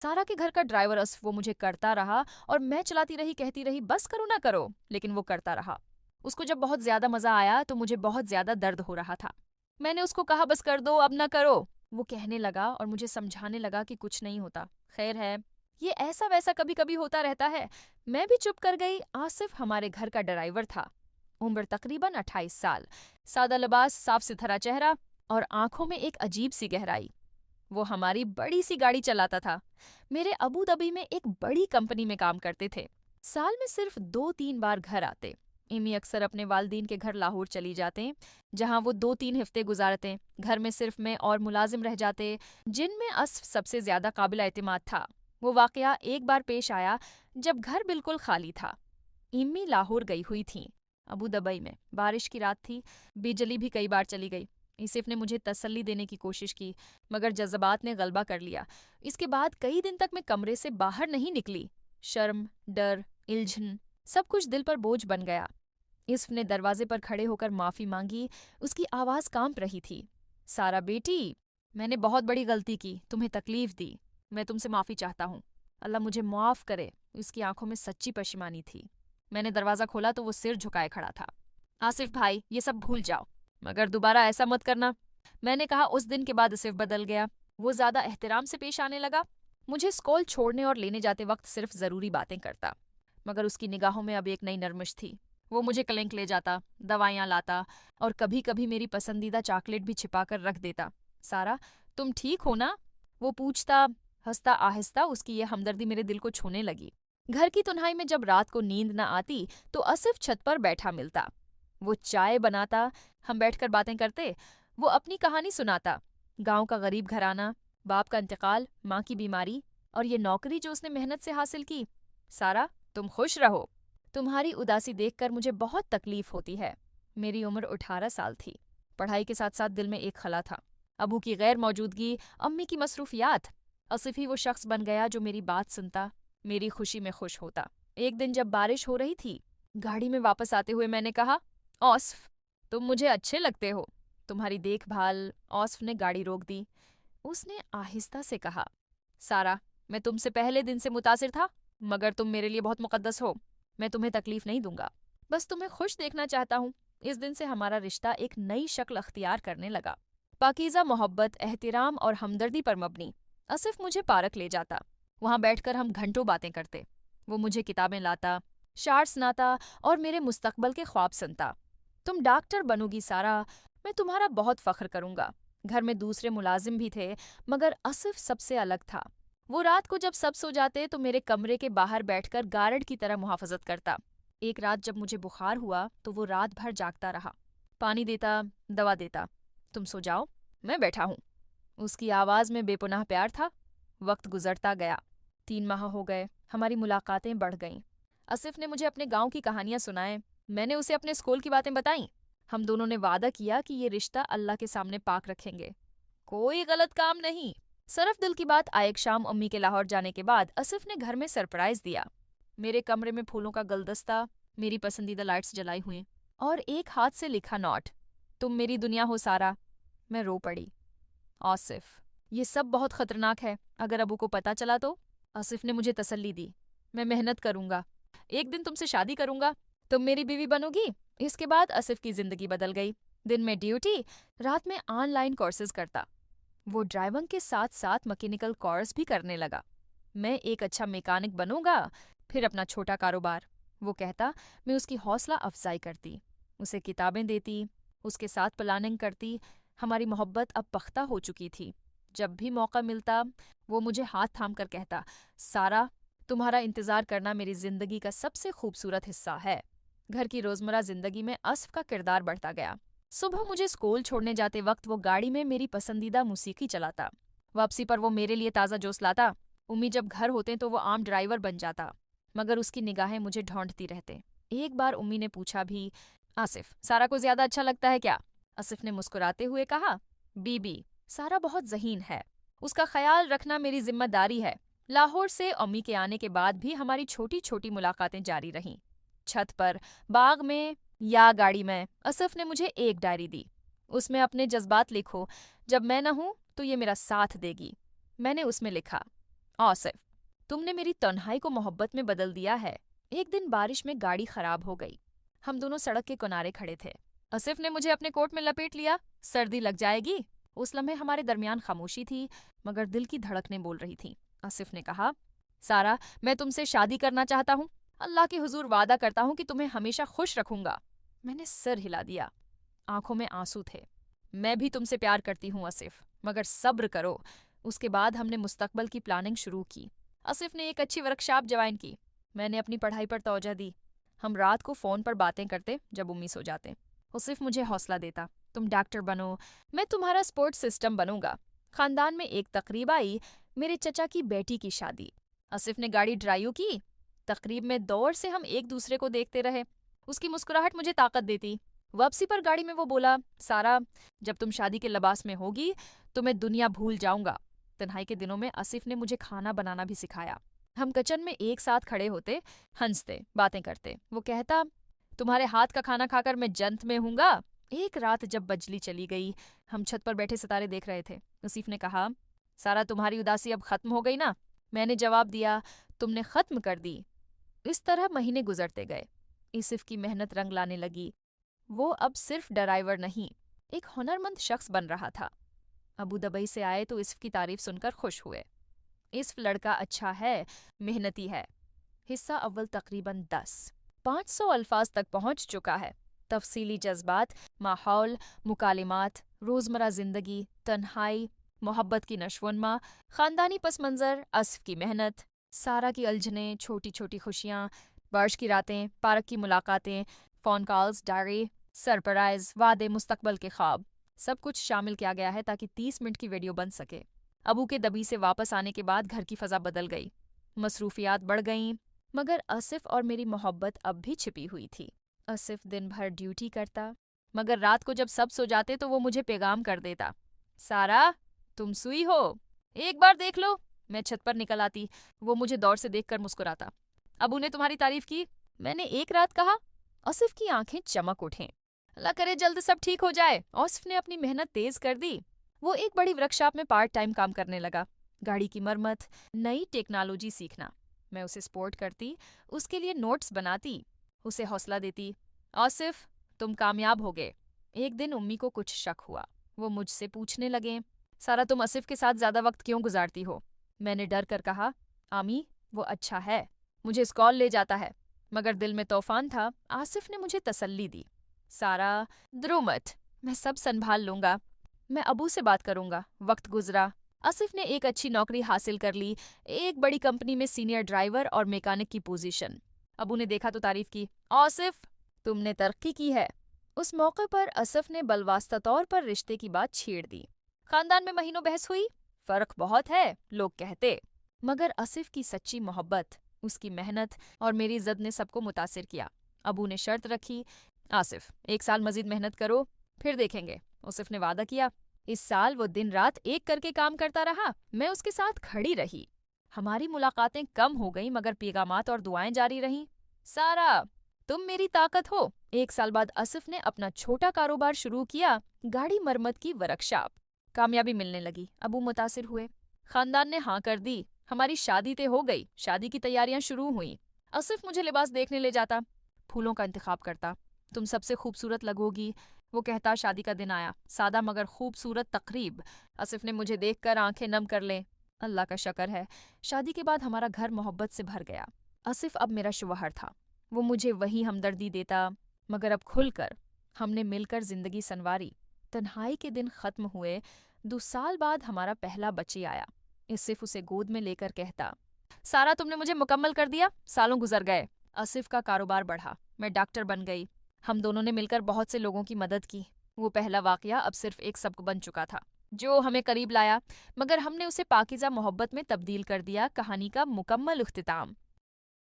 सारा के घर का ड्राइवर असफ वो मुझे करता रहा और मैं चलाती रही, कहती रही बस करो ना करो, लेकिन वो करता रहा। उसको जब बहुत ज्यादा मजा आया तो मुझे बहुत ज्यादा दर्द हो रहा था। मैंने उसको कहा बस कर दो, अब ना करो। वो कहने लगा और मुझे समझाने लगा कि कुछ नहीं होता, खैर है, ये ऐसा वैसा कभी कभी होता रहता है। मैं भी चुप कर गई। आसिफ हमारे घर का ड्राइवर था। उम्र तकरीबन 28 साल, सादा लिबास, साफ सुथरा चेहरा और आंखों में एक अजीब सी गहराई। वो हमारी बड़ी सी गाड़ी चलाता था। मेरे अबू धाबी में एक बड़ी कंपनी में काम करते थे। साल में सिर्फ 2-3 बार घर आते। इमी अक्सर अपने वालदीन के घर लाहौर चली जाते, जहां वो 2-3 हफ्ते गुजारते। घर में सिर्फ मैं और मुलाजिम रह जाते, जिनमें असफ सबसे ज्यादा काबिल एतमाद था। वो वाकया एक बार पेश आया जब घर बिल्कुल खाली था। इम्मी लाहौर गई हुई थी, अबू दबई में। बारिश की रात थी, बिजली भी कई बार चली गई। इसिफ ने मुझे तसल्ली देने की कोशिश की, मगर जज्बात ने गलबा कर लिया। इसके बाद कई दिन तक मैं कमरे से बाहर नहीं निकली। शर्म, डर, इल्झन, सब कुछ दिल पर बोझ बन गया। इस्फ ने दरवाजे पर खड़े होकर माफी मांगी। उसकी आवाज कांप रही थी। सारा बेटी, मैंने बहुत बड़ी गलती की, तुम्हें तकलीफ दी, मैं तुमसे माफी चाहता हूँ, अल्लाह मुझे माफ करे। उसकी आंखों में सच्ची पशेमानी थी। मैंने दरवाजा खोला तो वो सिर झुकाए खड़ा था। आसिफ भाई, ये सब भूल जाओ, मगर दोबारा ऐसा मत करना, मैंने कहा। उस दिन के बाद आसिफ बदल गया। वो ज्यादा एहतराम से पेश आने लगा। मुझे स्कूल छोड़ने और लेने जाते वक्त सिर्फ जरूरी बातें करता, मगर उसकी निगाहों में अब एक नई नरमिश थी। वो मुझे क्लिनिक ले जाता, दवाइयाँ लाता और कभी कभी मेरी पसंदीदा चॉकलेट भी छिपा कर रख देता। सारा, तुम ठीक हो ना? वो पूछता। हंसता आहिस्ता। उसकी ये हमदर्दी मेरे दिल को छूने लगी। घर की तन्हाई में जब रात को नींद न आती तो आसिफ छत पर बैठा मिलता। वो चाय बनाता, हम बैठकर बातें करते। वो अपनी कहानी सुनाता, गांव का गरीब घराना, बाप का इंतकाल, माँ की बीमारी और ये नौकरी जो उसने मेहनत से हासिल की। सारा, तुम खुश रहो, तुम्हारी उदासी देखकर मुझे बहुत तकलीफ होती है। मेरी उम्र 18 साल थी। पढ़ाई के साथ साथ दिल में एक खला था। अबू की गैर मौजूदगी, अम्मी की मसरूफियात। आसिफ ही वो शख्स बन गया जो मेरी बात सुनता, मेरी खुशी में खुश होता। एक दिन जब बारिश हो रही थी, गाड़ी में वापस आते हुए मैंने कहा, औसफ, तुम मुझे अच्छे लगते हो, तुम्हारी देखभाल। औसफ ने गाड़ी रोक दी। उसने आहिस्ता से कहा, सारा, मैं तुमसे पहले दिन से मुतासिर था, मगर तुम मेरे लिए बहुत मुकद्दस हो। मैं तुम्हें तकलीफ नहीं दूंगा, बस तुम्हें खुश देखना चाहता हूँ। इस दिन से हमारा रिश्ता एक नई शक्ल अख्तियार करने लगा, पाकीज़ा मोहब्बत, एहतिराम और हमदर्दी पर मबनी। आसिफ मुझे पार्क ले जाता, वहाँ बैठकर हम घंटों बातें करते। वो मुझे किताबें लाता, शार सुनाता और मेरे मुस्तकबल के ख्वाब सुनता। तुम डॉक्टर बनोगी सारा, मैं तुम्हारा बहुत फख्र करूंगा। घर में दूसरे मुलाजिम भी थे, मगर आसिफ सबसे अलग था। वो रात को जब सब सो जाते तो मेरे कमरे के बाहर बैठकर गार्ड की तरह मुहाफजत करता। एक रात जब मुझे बुखार हुआ तो वो रात भर जागता रहा, पानी देता, दवा देता। तुम सो जाओ, मैं बैठा हूँ। उसकी आवाज़ में बेपनाह प्यार था। वक्त गुजरता गया। 3 माह हो गए, हमारी मुलाकातें बढ़ गईं। आसिफ ने मुझे अपने गांव की कहानियां सुनाए, मैंने उसे अपने स्कूल की बातें बताईं। हम दोनों ने वादा किया कि ये रिश्ता अल्लाह के सामने पाक रखेंगे, कोई गलत काम नहीं। सरफ दिल की बात, एक शाम अम्मी के लाहौर जाने के बाद आसिफ ने घर में सरप्राइज दिया। मेरे कमरे में फूलों का गुलदस्ता, मेरी पसंदीदा लाइट्स जलाई हुई और एक हाथ से लिखा नोट, तुम मेरी दुनिया हो सारा। मैं रो पड़ी। आसिफ, ये सब बहुत खतरनाक है, अगर अबू को पता चला तो? आसिफ ने मुझे तसल्ली दी, मैं मेहनत करूंगा, एक दिन तुमसे शादी करूंगा, तुम मेरी बीवी बनोगी। इसके बाद आसिफ की जिंदगी बदल गई। दिन में ड्यूटी, रात में ऑनलाइन कोर्सेज करता। वो ड्राइविंग के साथ साथ मैकेनिकल कोर्स भी करने लगा। मैं एक अच्छा मैकेनिक बनूंगा, फिर अपना छोटा कारोबार। वो कहता, मैं उसकी हौसला अफजाई करती, उसे किताबें देती, उसके साथ प्लानिंग करती। हमारी मोहब्बत अब पख्ता हो चुकी थी। जब भी मौका मिलता वो मुझे हाथ थाम कर कहता, सारा, तुम्हारा इंतज़ार करना मेरी ज़िंदगी का सबसे खूबसूरत हिस्सा है। घर की रोज़मर्रा ज़िंदगी में आसिफ का किरदार बढ़ता गया। सुबह मुझे स्कूल छोड़ने जाते वक्त वो गाड़ी में मेरी पसंदीदा मौसीकी चलाता। वापसी पर वो मेरे लिए ताज़ा जोश लाता। उम्मी जब घर होते तो वो आम ड्राइवर बन जाता, मगर उसकी निगाहें मुझे ढूंढती रहते। एक बार उम्मी ने पूछा भी, आसिफ, सारा को ज़्यादा अच्छा लगता है क्या? आसिफ ने मुस्कुराते हुए कहा, बीबी, सारा बहुत ज़हीन है, उसका ख्याल रखना मेरी जिम्मेदारी है। लाहौर से अम्मी के आने के बाद भी हमारी छोटी छोटी मुलाकातें जारी रहीं। छत पर, बाग में या गाड़ी में। आसिफ ने मुझे एक डायरी दी, उसमें अपने जज्बात लिखो, जब मैं न हूं तो ये मेरा साथ देगी। मैंने उसमें लिखा, आसिफ, तुमने मेरी तन्हाई को मोहब्बत में बदल दिया है। एक दिन बारिश में गाड़ी खराब हो गई। हम दोनों सड़क के किनारे खड़े थे। आसिफ ने मुझे अपने कोट में लपेट लिया। सर्दी लग जाएगी। उस लम्हे हमारे दरमियान खामोशी थी, मगर दिल की धड़कनें बोल रही थीं। आसिफ ने कहा, सारा, मैं तुमसे शादी करना चाहता हूँ। अल्लाह के हुजूर वादा करता हूँ कि तुम्हें हमेशा खुश रखूंगा। मैंने सर हिला दिया। आंखों में आंसू थे। मैं भी तुमसे प्यार करती हूँ आसिफ, मगर सब्र करो। उसके बाद हमने मुस्तकबल की प्लानिंग शुरू की। आसिफ ने एक अच्छी वर्कशॉप ज्वाइन की। मैंने अपनी पढ़ाई पर तवज्जो दी। हम रात को फ़ोन पर बातें करते जब उम्मी सो जाते। आसिफ मुझे हौसला देता, तुम डॉक्टर बनो, मैं तुम्हारा सपोर्ट सिस्टम बनूंगा। खानदान में एक तकरीब आई, मेरे चचा की बेटी की शादी। आसिफ ने गाड़ी ड्राइव की। तकरीब में दौर से हम एक दूसरे को देखते रहे। उसकी मुस्कुराहट मुझे ताकत देती। वापसी पर गाड़ी में वो बोला, सारा, जब तुम शादी के लिबास में होगी तो मैं दुनिया भूल जाऊंगा। तन्हाई के दिनों में आसिफ ने मुझे खाना बनाना भी सिखाया। हम किचन में एक साथ खड़े होते, हंसते, बातें करते। वो कहता, तुम्हारे हाथ का खाना खाकर मैं जन्नत में हूँगा। एक रात जब बिजली चली गई, हम छत पर बैठे सितारे देख रहे थे। आसिफ ने कहा, सारा, तुम्हारी उदासी अब खत्म हो गई ना? मैंने जवाब दिया, तुमने खत्म कर दी। इस तरह महीने गुजरते गए। आसिफ की मेहनत रंग लाने लगी। वो अब सिर्फ ड्राइवर नहीं, एक हुनरमंद शख्स बन रहा था। अबू दुबई से आए तो आसिफ की तारीफ सुनकर खुश हुए। आसिफ लड़का अच्छा है, मेहनती है। हिस्सा अव्वल तकरीबन 500 अल्फाज तक पहुंच चुका है। तफसीली जज्बात, माहौल, मुकालिमात, रोज़मर्रा ज़िंदगी, तन्हाई, मोहब्बत की नशोनमा, ख़ानदानी पस मंज़र, आसिफ की मेहनत, सारा की उलझनें, छोटी छोटी खुशियाँ, बारिश की रातें, पार्क की मुलाकातें, फ़ोन कॉल्स, डायरी, सरप्राइज़, वादे, मुस्तकबल के ख्वाब, सब कुछ शामिल किया गया है ताकि 30 मिनट की वीडियो बन सके। अबू के दबी से वापस आने के बाद घर की फ़ज़ा बदल गई। मसरूफियात बढ़ गईं, मगर आसिफ और मेरी मोहब्बत अब भी छिपी हुई थी। आसिफ दिन भर ड्यूटी करता, मगर रात को जब सब सो जाते तो वो मुझे पैगाम कर देता, सारा, तुम सुई हो, एक बार देख लो। मैं छत पर निकल आती। वो मुझे दौर से देखकर मुस्कुराता। अबू ने तुम्हारी तारीफ की? मैंने एक रात कहा। आसिफ की आंखें चमक उठें। अल्लाह करे जल्द सब ठीक हो जाए। आसिफ ने अपनी मेहनत तेज कर दी। वो एक बड़ी वर्कशॉप में पार्ट टाइम काम करने लगा। गाड़ी की मरम्मत, नई टेक्नोलॉजी सीखना। मैं उसे सपोर्ट करती, उसके लिए नोट्स बनाती, उसे हौसला देती। आसिफ, तुम कामयाब हो गए। एक दिन उम्मी को कुछ शक हुआ। वो मुझसे पूछने लगे, सारा, तुम आसिफ के साथ ज़्यादा वक्त क्यों गुजारती हो? मैंने डर कर कहा, आमी, वो अच्छा है, मुझे स्कॉल ले जाता है। मगर दिल में तूफान था। आसिफ ने मुझे तसल्ली दी, सारा, डरो मत, मैं सब संभाल लूंगा। मैं अबू से बात करूंगा। वक्त गुजरा। आसिफ ने एक अच्छी नौकरी हासिल कर ली, एक बड़ी कंपनी में सीनियर ड्राइवर और मैकेनिक की पोजीशन। अबू ने देखा तो तारीफ की, आसिफ, तुमने तरक्की की है। उस मौके पर आसिफ ने बलवास्ता तौर पर रिश्ते की बात छेड़ दी। खानदान में महीनों बहस हुई। फर्क बहुत है, लोग कहते, मगर आसिफ की सच्ची मोहब्बत, उसकी मेहनत और मेरी जिद ने सबको मुतासिर किया। अबू ने शर्त रखी, आसिफ, 1 साल मजीद मेहनत करो, फिर देखेंगे। आसिफ ने वादा किया। इस साल वो दिन रात एक करके काम करता रहा। मैं उसके साथ खड़ी रही। हमारी मुलाकातें कम हो गईं, मगर पैगामात और दुआएं जारी रहीं। सारा, तुम मेरी ताकत हो। 1 साल बाद आसिफ ने अपना छोटा कारोबार शुरू किया, गाड़ी मरम्मत की वर्कशॉप। कामयाबी मिलने लगी। अबू मुतासिर हुए। खानदान ने हाँ कर दी। हमारी शादी तय हो गई। शादी की तैयारियां शुरू हुई। आसिफ मुझे लिबास देखने ले जाता, फूलों का इंतखाब करता। तुम सबसे खूबसूरत लगोगी, वो कहता। शादी का दिन आया, सादा मगर खूबसूरत तकरीब। आसिफ ने मुझे देखकर आंखें नम कर लें। अल्लाह का शुक्र है, शादी के बाद हमारा घर मोहब्बत से भर गया। आसिफ अब मेरा शौहर था। वो मुझे वही हमदर्दी देता, मगर अब खुलकर। हमने मिलकर जिंदगी संवारी। तन्हाई के दिन खत्म हुए। 2 साल बाद हमारा पहला बच्ची आया। आसिफ उसे गोद में लेकर कहता, सारा, तुमने मुझे मुकम्मल कर दिया। सालों गुजर गए। आसिफ का कारोबार बढ़ा। मैं डॉक्टर बन गई। हम दोनों ने मिलकर बहुत से लोगों की मदद की। वो पहला वाकया अब सिर्फ एक सबक बन चुका था, जो हमें करीब लाया, मगर हमने उसे पाकीज़ा मोहब्बत में तब्दील कर दिया। कहानी का मुकम्मल इख्तिताम।